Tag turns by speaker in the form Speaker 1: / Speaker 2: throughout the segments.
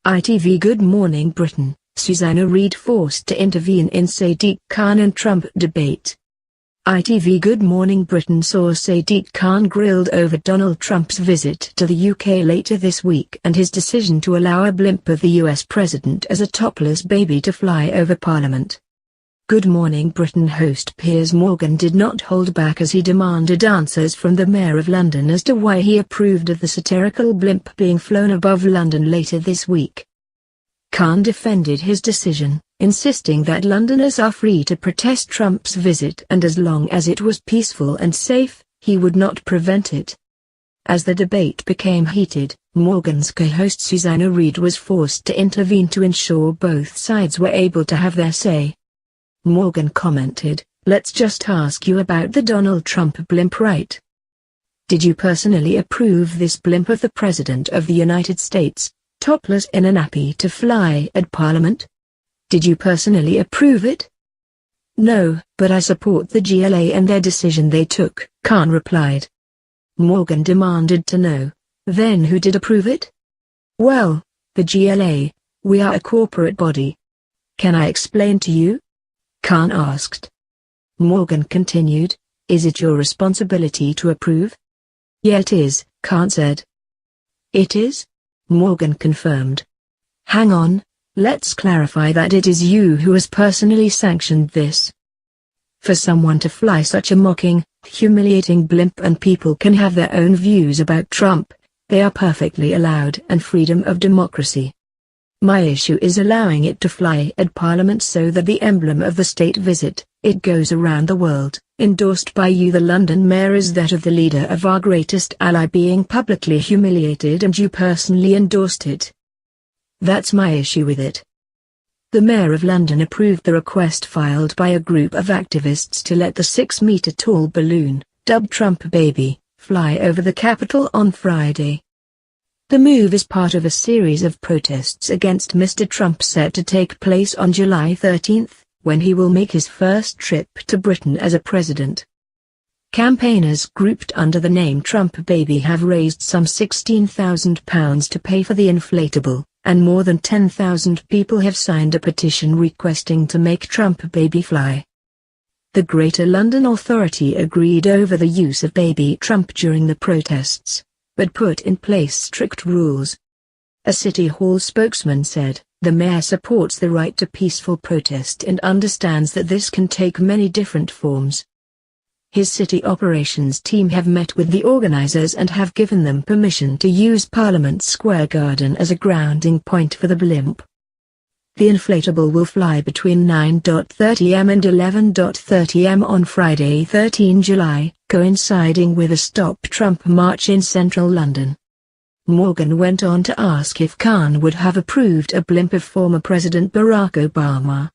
Speaker 1: ITV Good Morning Britain, Susanna Reid forced to intervene in Sadiq Khan and Trump debate. ITV Good Morning Britain saw Sadiq Khan grilled over Donald Trump's visit to the UK later this week and his decision to allow a blimp of the US president as a topless baby to fly over Parliament. Good Morning Britain host Piers Morgan did not hold back as he demanded answers from the Mayor of London as to why he approved of the satirical blimp being flown above London later this week. Khan defended his decision, insisting that Londoners are free to protest Trump's visit and as long as it was peaceful and safe, he would not prevent it. As the debate became heated, Morgan's co-host Susanna Reid was forced to intervene to ensure both sides were able to have their say. Morgan commented, "Let's just ask you about the Donald Trump blimp, right? Did you personally approve this blimp of the President of the United States, topless in a nappy to fly at Parliament? Did you personally approve it?" "No, but I support the GLA and their decision they took," Khan replied. Morgan demanded to know, "Then who did approve it?" "Well, the GLA, we are a corporate body." "Can I explain to you?" Khan asked. Morgan continued, "Is it your responsibility to approve?" "Yeah, it is," Khan said. "It is?" Morgan confirmed. "Hang on, let's clarify that it is you who has personally sanctioned this. For someone to fly such a mocking, humiliating blimp and people can have their own views about Trump, they are perfectly allowed and freedom of democracy. My issue is allowing it to fly at Parliament so that the emblem of the state visit, it goes around the world, endorsed by you the London Mayor, is that of the leader of our greatest ally being publicly humiliated and you personally endorsed it. That's my issue with it." The Mayor of London approved the request filed by a group of activists to let the 6-metre-tall balloon, dubbed Trump Baby, fly over the Capitol on Friday. The move is part of a series of protests against Mr. Trump set to take place on July 13, when he will make his first trip to Britain as a president. Campaigners grouped under the name Trump Baby have raised some £16,000 to pay for the inflatable, and more than 10,000 people have signed a petition requesting to make Trump Baby fly. The Greater London Authority agreed over the use of Baby Trump during the protests, but put in place strict rules. A City Hall spokesman said, "The Mayor supports the right to peaceful protest and understands that this can take many different forms. His city operations team have met with the organisers and have given them permission to use Parliament Square Garden as a grounding point for the blimp." The inflatable will fly between 9:30 am and 11:30 am on Friday 13 July, coinciding with a Stop Trump march in central London. Morgan went on to ask if Khan would have approved a blimp of former President Barack Obama.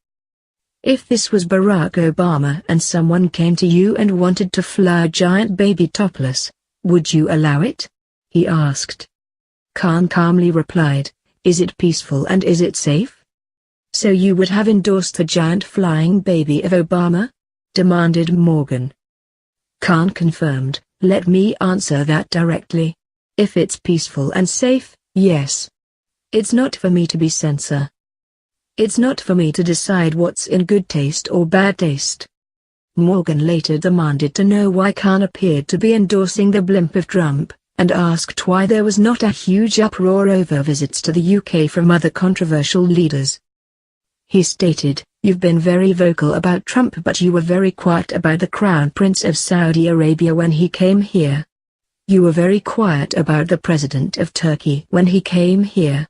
Speaker 1: "If this was Barack Obama and someone came to you and wanted to fly a giant baby topless, would you allow it?" he asked. Khan calmly replied, "Is it peaceful and is it safe?" "So you would have endorsed the giant flying baby of Obama?" demanded Morgan. Khan confirmed, "Let me answer that directly. If it's peaceful and safe, yes. It's not for me to be censor. It's not for me to decide what's in good taste or bad taste." Morgan later demanded to know why Khan appeared to be endorsing the blimp of Trump, and asked why there was not a huge uproar over visits to the UK from other controversial leaders. He stated, "You've been very vocal about Trump but you were very quiet about the Crown Prince of Saudi Arabia when he came here. You were very quiet about the President of Turkey when he came here.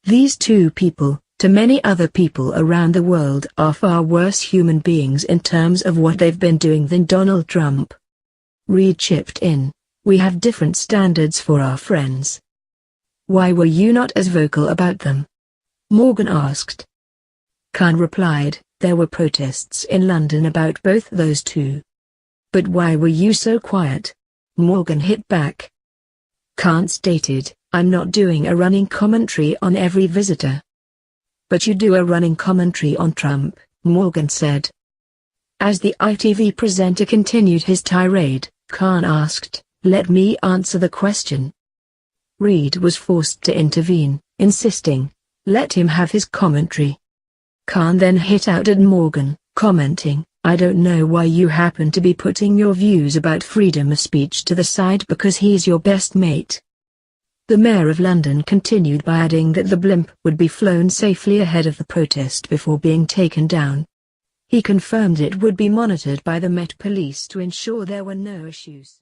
Speaker 1: These two people, to many other people around the world, are far worse human beings in terms of what they've been doing than Donald Trump." Reid chipped in, "We have different standards for our friends. Why were you not as vocal about them?" Morgan asked. Khan replied, "There were protests in London about both those two. But why were you so quiet?" Morgan hit back. Khan stated, "I'm not doing a running commentary on every visitor." "But you do a running commentary on Trump," Morgan said. As the ITV presenter continued his tirade, Khan asked, "Let me answer the question." Reid was forced to intervene, insisting, "Let him have his commentary." Khan then hit out at Morgan, commenting, "I don't know why you happen to be putting your views about freedom of speech to the side because he's your best mate." The Mayor of London continued by adding that the blimp would be flown safely ahead of the protest before being taken down. He confirmed it would be monitored by the Met Police to ensure there were no issues.